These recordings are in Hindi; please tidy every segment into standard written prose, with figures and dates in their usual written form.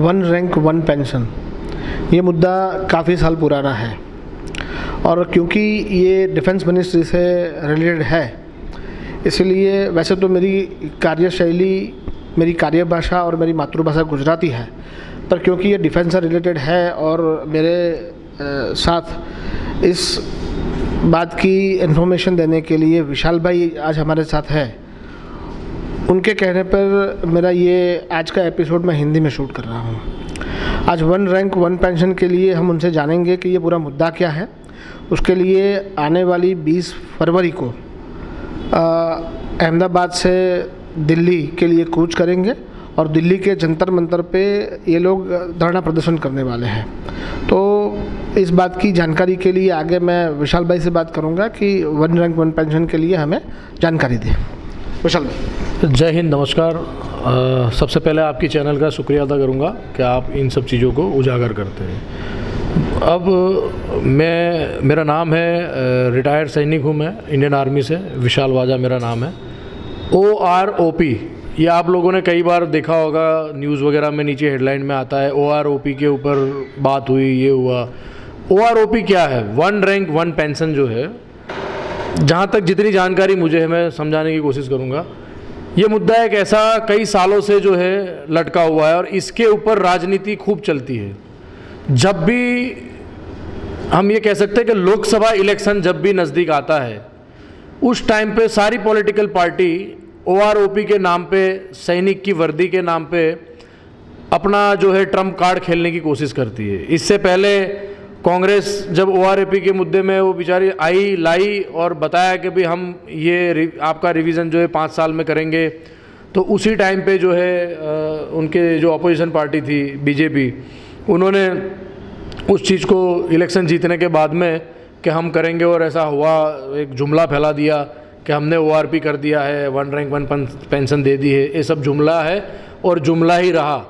वन रैंक वन पेंशन, ये मुद्दा काफ़ी साल पुराना है और क्योंकि ये डिफेंस मिनिस्ट्री से रिलेटेड है, इसलिए वैसे तो मेरी कार्यशैली, मेरी कार्यभाषा और मेरी मातृभाषा गुजराती है, पर क्योंकि ये डिफेंस से रिलेटेड है और मेरे साथ इस बात की इन्फॉर्मेशन देने के लिए विशाल भाई आज हमारे साथ है, उनके कहने पर मेरा ये आज का एपिसोड मैं हिंदी में शूट कर रहा हूँ। आज वन रैंक वन पेंशन के लिए हम उनसे जानेंगे कि ये पूरा मुद्दा क्या है। उसके लिए आने वाली 20 फरवरी को अहमदाबाद से दिल्ली के लिए कूच करेंगे और दिल्ली के जंतर मंतर पे ये लोग धरना प्रदर्शन करने वाले हैं। तो इस बात की जानकारी के लिए आगे मैं विशाल भाई से बात करूंगा कि वन रैंक वन पेंशन के लिए हमें जानकारी दें। विशाल भाई, जय हिंद, नमस्कार। सबसे पहले आपकी चैनल का शुक्रिया अदा करूंगा कि आप इन सब चीज़ों को उजागर करते हैं। अब मेरा नाम है, रिटायर्ड सैनिक हूँ मैं इंडियन आर्मी से, विशाल वाजा मेरा नाम है। OROP, ये आप लोगों ने कई बार देखा होगा, न्यूज़ वगैरह में नीचे हेडलाइन में आता है OROP के ऊपर बात हुई, ये हुआ। OROP क्या है? वन रैंक वन पेंशन जो है, जहाँ तक जितनी जानकारी मुझे है मैं समझाने की कोशिश करूँगा। ये मुद्दा एक ऐसा कई सालों से जो है लटका हुआ है और इसके ऊपर राजनीति खूब चलती है। जब भी हम ये कह सकते हैं कि लोकसभा इलेक्शन जब भी नज़दीक आता है, उस टाइम पे सारी पॉलिटिकल पार्टी OROP के नाम पे, सैनिक की वर्दी के नाम पे अपना जो है ट्रम्प कार्ड खेलने की कोशिश करती है। इससे पहले कांग्रेस जब OROP के मुद्दे में वो बेचारी लाई और बताया कि भाई हम ये आपका रिवीजन जो है 5 साल में करेंगे, तो उसी टाइम पे जो है उनके जो अपोजिशन पार्टी थी BJP, उन्होंने उस चीज़ को इलेक्शन जीतने के बाद में कि हम करेंगे, और ऐसा हुआ, एक जुमला फैला दिया कि हमने ORP कर दिया है, वन रैंक वन पेंशन दे दी है। ये सब जुमला है और जुमला ही रहा।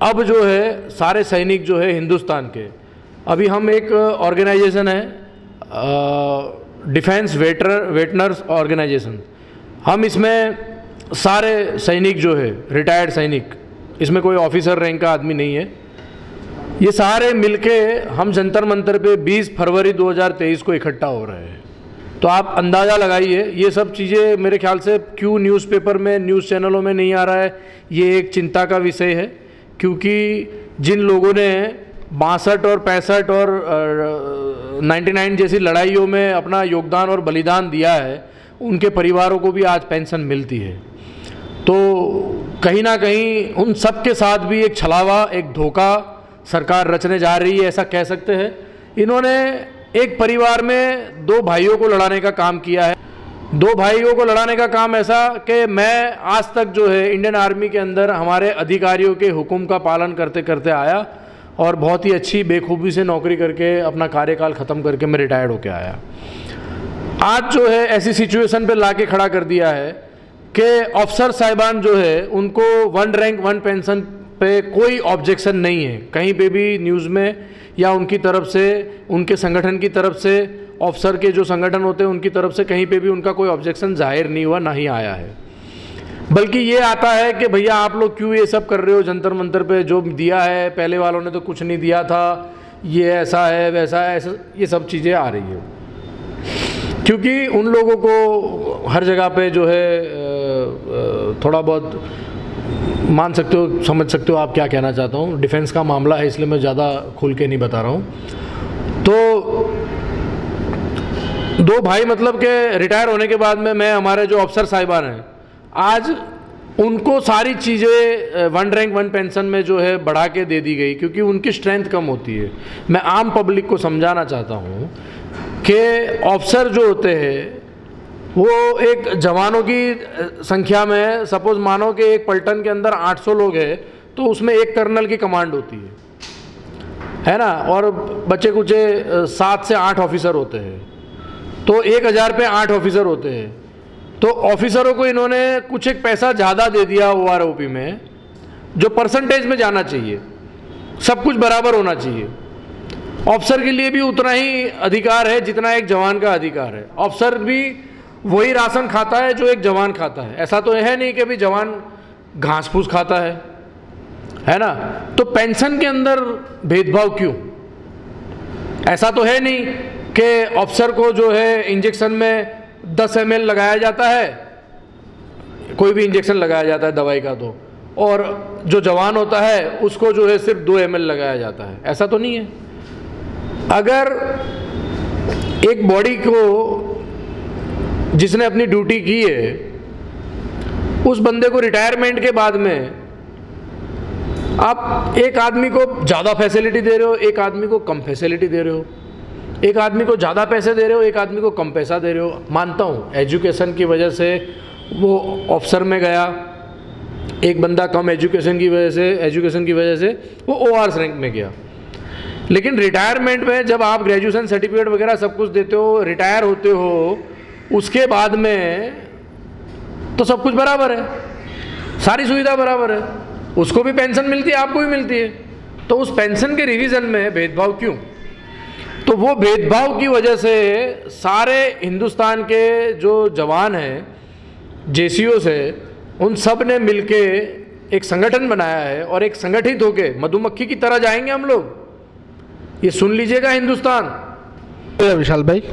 अब जो है सारे सैनिक जो है हिंदुस्तान के, अभी हम एक ऑर्गेनाइजेशन है डिफेंस वेटनर्स ऑर्गेनाइजेशन, हम इसमें सारे सैनिक जो है, रिटायर्ड सैनिक, इसमें कोई ऑफिसर रैंक का आदमी नहीं है, ये सारे मिलके हम जंतर मंतर पे 20 फरवरी 2023 को इकट्ठा हो रहे हैं। तो आप अंदाज़ा लगाइए, ये सब चीज़ें मेरे ख्याल से क्यों न्यूज़पेपर में, न्यूज़ चैनलों में नहीं आ रहा है, ये एक चिंता का विषय है। क्योंकि जिन लोगों ने 62 और 65 और 99 जैसी लड़ाइयों में अपना योगदान और बलिदान दिया है, उनके परिवारों को भी आज पेंशन मिलती है। तो कहीं ना कहीं उन सब के साथ भी एक छलावा, एक धोखा सरकार रचने जा रही है, ऐसा कह सकते हैं। इन्होंने एक परिवार में 2 भाइयों को लड़ाने का काम किया है। 2 भाइयों को लड़ाने का काम ऐसा कि मैं आज तक जो है इंडियन आर्मी के अंदर हमारे अधिकारियों के हुक्म का पालन करते करते आया और बहुत ही अच्छी बेखूबी से नौकरी करके अपना कार्यकाल ख़त्म करके मैं रिटायर्ड होके आया। आज जो है ऐसी सिचुएशन पे लाके खड़ा कर दिया है कि अफसर साहिबान जो है उनको वन रैंक वन पेंशन पे कोई ऑब्जेक्शन नहीं है, कहीं पे भी न्यूज़ में या उनकी तरफ से, उनके संगठन की तरफ से, अफसर के जो संगठन होते हैं उनकी तरफ से कहीं पे भी उनका कोई ऑब्जेक्शन जाहिर नहीं हुआ, ना ही आया है। बल्कि ये आता है कि भैया आप लोग क्यों ये सब कर रहे हो, जंतर मंतर पे जो दिया है, पहले वालों ने तो कुछ नहीं दिया था, ये ऐसा है वैसा है, ऐसा, ये सब चीज़ें आ रही है। क्योंकि उन लोगों को हर जगह पे जो है थोड़ा बहुत मान सकते हो, समझ सकते हो आप क्या कहना चाहता हूँ। डिफेंस का मामला है इसलिए मैं ज़्यादा खुल के नहीं बता रहा हूँ। तो 2 भाई मतलब के रिटायर होने के बाद में मैं, हमारे जो अफसर साहिबान हैं, आज उनको सारी चीज़ें वन रैंक वन पेंशन में जो है बढ़ा के दे दी गई, क्योंकि उनकी स्ट्रेंथ कम होती है। मैं आम पब्लिक को समझाना चाहता हूँ कि अफसर जो होते हैं वो एक जवानों की संख्या में, सपोज मानो कि एक पलटन के अंदर 800 लोग हैं, तो उसमें एक कर्नल की कमांड होती है ना, और बच्चे कुचे 7 से 8 ऑफिसर होते हैं, तो 1000 पे 8 ऑफिसर होते हैं। तो ऑफिसरों को इन्होंने कुछ एक पैसा ज़्यादा दे दिया OROP में, जो परसेंटेज में जाना चाहिए, सब कुछ बराबर होना चाहिए। ऑफिसर के लिए भी उतना ही अधिकार है जितना एक जवान का अधिकार है। ऑफिसर भी वही राशन खाता है जो एक जवान खाता है। ऐसा तो है नहीं कि भी जवान घास फूस खाता है ना? तो पेंशन के अंदर भेदभाव क्यों? ऐसा तो है नहीं कि अफसर को जो है इंजेक्शन में 10 ml लगाया जाता है, कोई भी इंजेक्शन लगाया जाता है दवाई का, तो और जो जवान होता है उसको जो है सिर्फ 2 ml लगाया जाता है। ऐसा तो नहीं है। अगर एक बॉडी को जिसने अपनी ड्यूटी की है, उस बंदे को रिटायरमेंट के बाद में आप एक आदमी को ज़्यादा फैसिलिटी दे रहे हो, एक आदमी को कम फैसिलिटी दे रहे हो, एक आदमी को ज़्यादा पैसे दे रहे हो, एक आदमी को कम पैसा दे रहे हो। मानता हूँ एजुकेशन की वजह से वो ऑफिसर में गया, एक बंदा कम एजुकेशन की वजह से वो ORS रैंक में गया। लेकिन रिटायरमेंट में जब आप ग्रेजुएशन सर्टिफिकेट वगैरह सब कुछ देते हो, रिटायर होते हो, उसके बाद में तो सब कुछ बराबर है, सारी सुविधा बराबर है। उसको भी पेंशन मिलती है, आपको भी मिलती है। तो उस पेंशन के रिवीजन में भेदभाव क्यों? तो वो भेदभाव की वजह से सारे हिंदुस्तान के जो जवान हैं, JCOs है, उन सब ने मिलके एक संगठन बनाया है और एक संगठित होके मधुमक्खी की तरह जाएंगे हम लोग। ये सुन लीजिएगा हिंदुस्तान। विशाल भाई,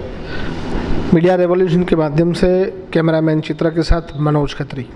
मीडिया रेवोल्यूशन के माध्यम से कैमरामैन चित्रा के साथ मनोज खत्री।